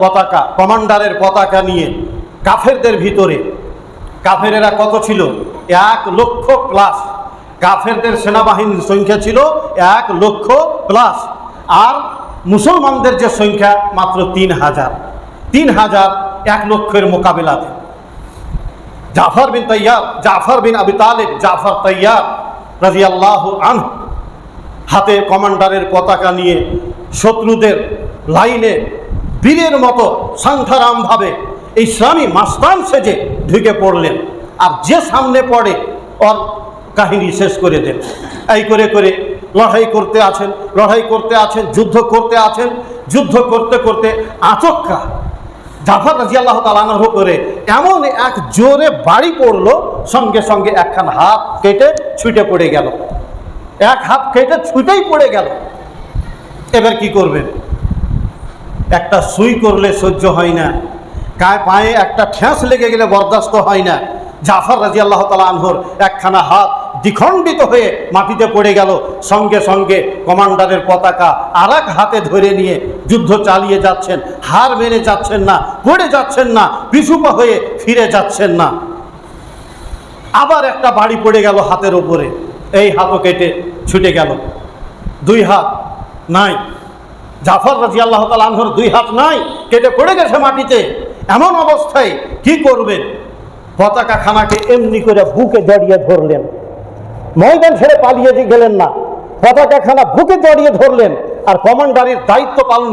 পতাকা, কমান্ডারের পতাকা নিয়ে কাফেরদের ভিতরে, কাফেরেরা কত ছিল? 1,00,000+। কাফেরদের সেনাবাহিনীর সংখ্যা ছিল 1,00,000+, আর মুসলমানদের যে সংখ্যা মাত্র 3,000। 3,000 1,00,000-এর মোকাবিলাতে জাফর বিন আবি তালেব, জাফর তাইয়ার রাদিয়াল্লাহু আনহু হাতে কমান্ডারের পতাকা নিয়ে শত্রুদের লাইনে বীরের মতো সান্থারামভাবে ইসলামী মাস্তান সেজে ঢুকে পড়লেন। আর যে সামনে পড়ে ওর কাহিনী শেষ করে দেন। এই করে করে লড়াই করতে আছেন, যুদ্ধ করতে আছেন। যুদ্ধ করতে করতে আচমকা জাফর রাদিয়াল্লাহু তাআলা আনহু করে এমন এক জোরে বাড়ি পড়লো, সঙ্গে সঙ্গে একখান হাত কেটে ছুটে পড়ে গেল। এক হাত কেটে ছুটেই পড়ে গেল। এবার কি করবেন? একটা সুই করলে সহ্য হয় না, পায়ে একটা ঠ্যাঁস লেগে গেলে বরদাস্ত হয় না। জাফর রাদিয়াল্লাহু তাআলা আনহুর একখানা হাত দ্বিখণ্ডিত হয়ে মাটিতে পড়ে গেল। সঙ্গে সঙ্গে কমান্ডারের পতাকা আর এক হাতে ধরে নিয়ে যুদ্ধ চালিয়ে যাচ্ছেন। হার মেনে যাচ্ছেন না, পড়ে যাচ্ছেন না, পিছুপা হয়ে ফিরে যাচ্ছেন না। আবার একটা বাড়ি পড়ে গেল হাতের ওপরে, এই হাতও কেটে ছুটে গেল। 2 হাত নাই, জাফর রাদিয়াল্লাহু তাআলা আনহুর 2 হাত নাই, কেটে পড়ে গেছে মাটিতে। এমন অবস্থায় কি করবেন? পতাকা খানাকে এমনি করে বুকে জড়িয়ে ধরলেন। ময়দান ছেড়ে পালিয়ে গেলেন না, পতাকা খানা বুকে জড়িয়ে ধরলেন। আর কমান্ডারের দায়িত্ব পালন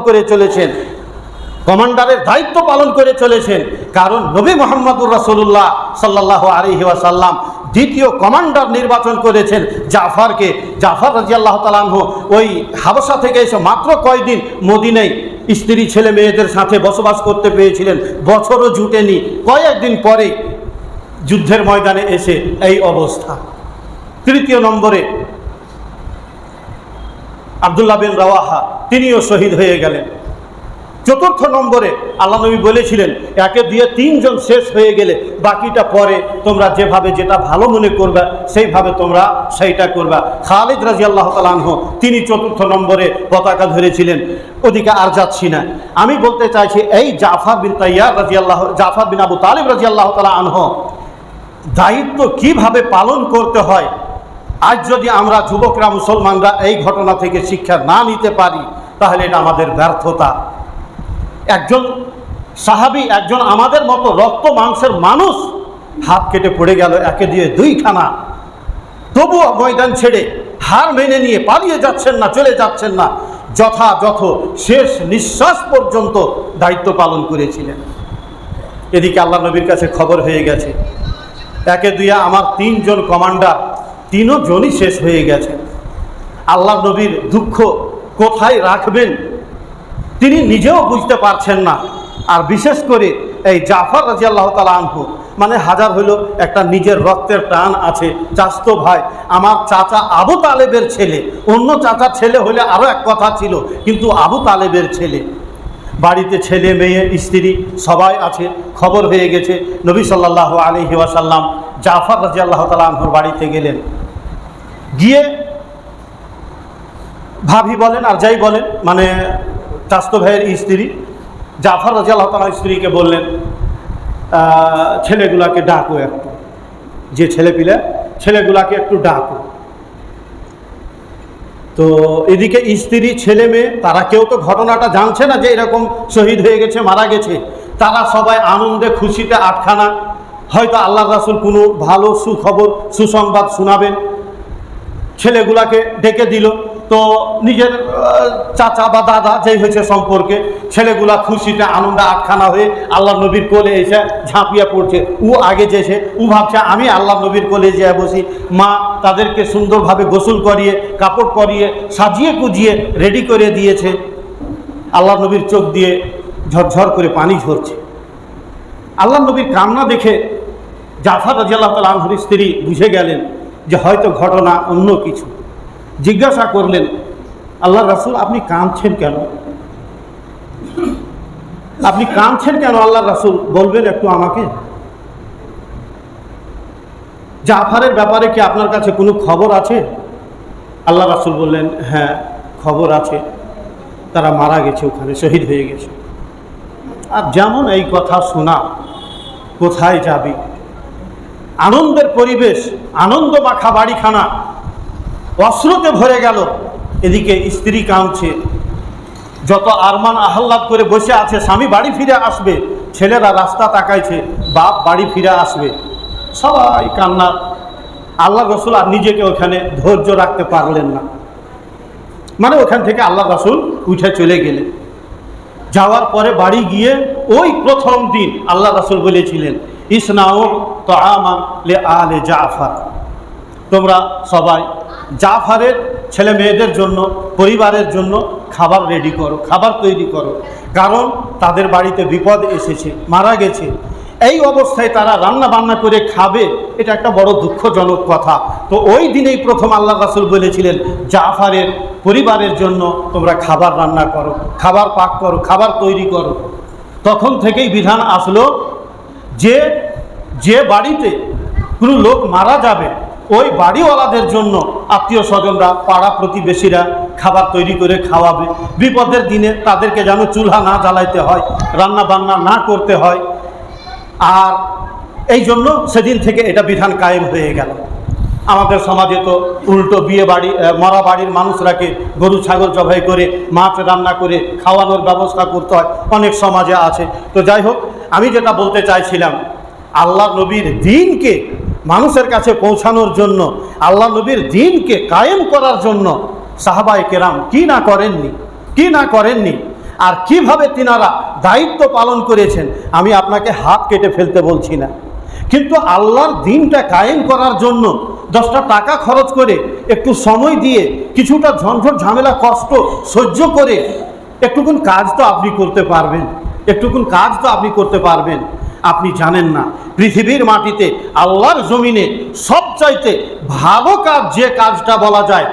করে চলেছেন। কারণ নবী মুহাম্মদুর রাসূলুল্লাহ সাল্লাল্লাহু আলাইহি ওয়াসাল্লাম দ্বিতীয় কমান্ডার নির্বাচন করেছেন জাফরকে। জাফর রাদিয়াল্লাহু তাআলা আনহু ওই হাবশা থেকে এসে মাত্র কয়দিন মদিনায় স্ত্রী ছেলে মেয়েদের সাথে বসবাস করতে পেরেছিলেন, বছরও জুটেনি। কয়েকদিন পরে যুদ্ধের ময়দানে এসে এই অবস্থা। 3 নম্বরে আব্দুল্লাহ বিন রাওয়াহা, তিনিও শহীদ হয়ে গেলেন। 4 নম্বরে আল্লাহ নবী বলেছিলেন, 1, 2, 3 জন শেষ হয়ে গেলে বাকিটা পরে তোমরা যেভাবে যেটা ভালো মনে করবে সেইভাবে তোমরা সেইটা করবা। খালিদ রাদিয়াল্লাহু তাআলা আনহু তিনি 4 নম্বরে পতাকা ধরেছিলেন। ওদিকে আর যাচ্ছি না, আমি বলতে চাইছি এই জাফর বিন আবু তালিব রাদিয়াল্লাহু তাআলা আনহু দায়িত্ব কিভাবে পালন করতে হয়। আজ যদি আমরা যুবকরা, মুসলমানরা এই ঘটনা থেকে শিক্ষা না নিতে পারি, তাহলে এটা আমাদের ব্যর্থতা। একজন সাহাবী, একজন আমাদের মতো রক্ত মাংসের মানুষ হাত কেটে পড়ে গেল, 1, 2, 2 খানা। তবুও ময়দান ছেড়ে হার মেনে নিয়ে পালিয়ে যাচ্ছেন না, চলে যাচ্ছেন না, যথাযথ শেষ নিঃশ্বাস পর্যন্ত দায়িত্ব পালন করেছিলেন। এদিকে আল্লাহ নবীর কাছে খবর হয়ে গেছে, 1, 2 আমার 3 জন কমান্ডার, 3 জনই শেষ হয়ে গেছে। আল্লাহ নবীর দুঃখ কোথায় রাখবেন তিনি নিজেও বুঝতে পারছেন না। আর বিশেষ করে এই জাফর রাদিয়াল্লাহু তাআলা আনহু, মানে হাজার হইল একটা নিজের রক্তের টান আছে, চাচতো ভাই, আমার চাচা আবু তালেবের ছেলে। অন্য চাচার ছেলে হলে আরও এক কথা ছিল, কিন্তু আবু তালেবের ছেলে। বাড়িতে ছেলে মেয়ে স্ত্রী সবাই আছে, খবর হয়ে গেছে। নবী সাল্লাল্লাহু আলাইহি ওয়াসাল্লাম জাফর রাদিয়াল্লাহু তাআলা আনহুর বাড়িতে গেলেন। গিয়ে ভাবি বলেন আর যাই বলেন, মানে চাচতো ভাইয়ের স্ত্রী, জাফর রাদিয়াল্লাহু তাআলা স্ত্রীকে বললেন, ছেলেগুলাকে ডাকো একটু, যে ছেলেগুলাকে একটু ডাকো। তো এদিকে স্ত্রী, ছেলে মেয়ে, তারা কেউ তো ঘটনাটা জানছে না যে এরকম শহীদ হয়ে গেছে, মারা গেছে। তারা সবাই আনন্দে খুশিতে আটখানা। হয়তো আল্লাহর রাসূল কোনো ভালো সুখবর, সুসংবাদ শোনাবেন। ছেলেগুলাকে ডেকে দিল। তো নিজের চাচা বা দাদা যেই হয়েছে সম্পর্কে, ছেলেগুলা খুশিতে আনন্দে আটখানা হয়ে আল্লাহ নবীর কোলে এসে ঝাঁপিয়ে পড়ছে। ও আগে যেছে, ও ভাবছে আমি আল্লাহ নবীর কোলে যেয়ে বসি। মা তাদেরকে সুন্দরভাবে গোসল করিয়ে, কাপড় পরিয়ে, সাজিয়ে কুজিয়ে রেডি করে দিয়েছে। আল্লাহ নবীর চোখ দিয়ে ঝরঝর করে পানি ঝরছে। আল্লাহ নবীর কান্না দেখে জাফর রাদিয়াল্লাহু তাআলা আনহুর স্ত্রী বুঝে গেলেন যে হয়তো ঘটনা অন্য কিছু। জিজ্ঞাসা করলেন, আল্লাহর রাসূল আপনি কাঁদছেন কেন? আল্লাহর রাসূল বলবেন একটু আমাকে? জাফরের ব্যাপারে কি আপনার কাছে কোনো খবর আছে? আল্লাহ রাসূল বললেন, হ্যাঁ খবর আছে, তারা মারা গেছে, ওখানে শহীদ হয়ে গেছে। আর যেমন এই কথা শোনা, কোথায় যাবি? আনন্দের পরিবেশ, আনন্দ মাখা বাড়িখানা অশ্রুতে ভরে গেল। এদিকে স্ত্রী কাঁদছে, যত আরমান আহ্লাদ করে বসে আছে স্বামী বাড়ি ফিরে আসবে, ছেলেরা রাস্তা তাকাইছে বাপ বাড়ি ফিরে আসবে, সবাই কান্না। আল্লাহ রসুল আর নিজেকে ওখানে ধৈর্য রাখতে পারলেন না, মানে ওখান থেকে আল্লাহ রসুল উঠে চলে গেলেন। যাওয়ার পরে বাড়ি গিয়ে ওই প্রথম দিন আল্লাহ রসুল বলেছিলেন, ইসনাউ তাআমান লি আলে জাফর, তোমরা সবাই জাফরের ছেলে মেয়েদের জন্য, পরিবারের জন্য খাবার রেডি করো, খাবার তৈরি করো, কারণ তাদের বাড়িতে বিপদ এসেছে, মারা গেছে। এই অবস্থায় তারা রান্না বান্না করে খাবে, এটা একটা বড় দুঃখজনক কথা। তো ওই দিনেই প্রথম আল্লাহ রাসূল বলেছিলেন, জাফরের পরিবারের জন্য তোমরা খাবার রান্না করো, খাবার পাক করো, খাবার তৈরি করো। তখন থেকেই বিধান আসলো যে যে বাড়িতে কোনো লোক মারা যাবে ওই বাড়িওয়ালাদের জন্য আত্মীয় স্বজনরা, পাড়া প্রতিবেশীরা খাবার তৈরি করে খাওয়াবে। বিপদের দিনে তাদেরকে যেন চুলহা না জ্বালাইতে হয়, রান্না বান্না না করতে হয়। আর এই জন্য সেদিন থেকে এটা বিধান কায়েম হয়ে গেল। আমাদের সমাজে তো উল্টো, বিয়ে বাড়ি, মরা বাড়ির মানুষরাকে গরু ছাগল জবাই করে মাছ রান্না করে খাওয়ানোর ব্যবস্থা করতে হয়, অনেক সমাজে আছে। তো যাই হোক, আমি যেটা বলতে চাইছিলাম, আল্লাহ নবীর দ্বীনকে মানুষের কাছে পৌঁছানোর জন্য, আল্লাহ নবীর দ্বীনকে কায়েম করার জন্য সাহাবায়ে কেরাম কি না করেননি, আর কিভাবে তিনারা দায়িত্ব পালন করেছেন। আমি আপনাকে হাত কেটে ফেলতে বলছি না, কিন্তু আল্লাহর দ্বীনটা কায়েম করার জন্য 10টা টাকা খরচ করে, একটু সময় দিয়ে, কিছুটা ঝঞ্ঝট ঝামেলা কষ্ট সহ্য করে একটুকুন কাজ তো আপনি করতে পারবেন। আপনি জানেন না, পৃথিবীর মাটিতে আল্লাহর জমিনে সবচাইতে ভালো কাজ যে কাজটা বলা যায়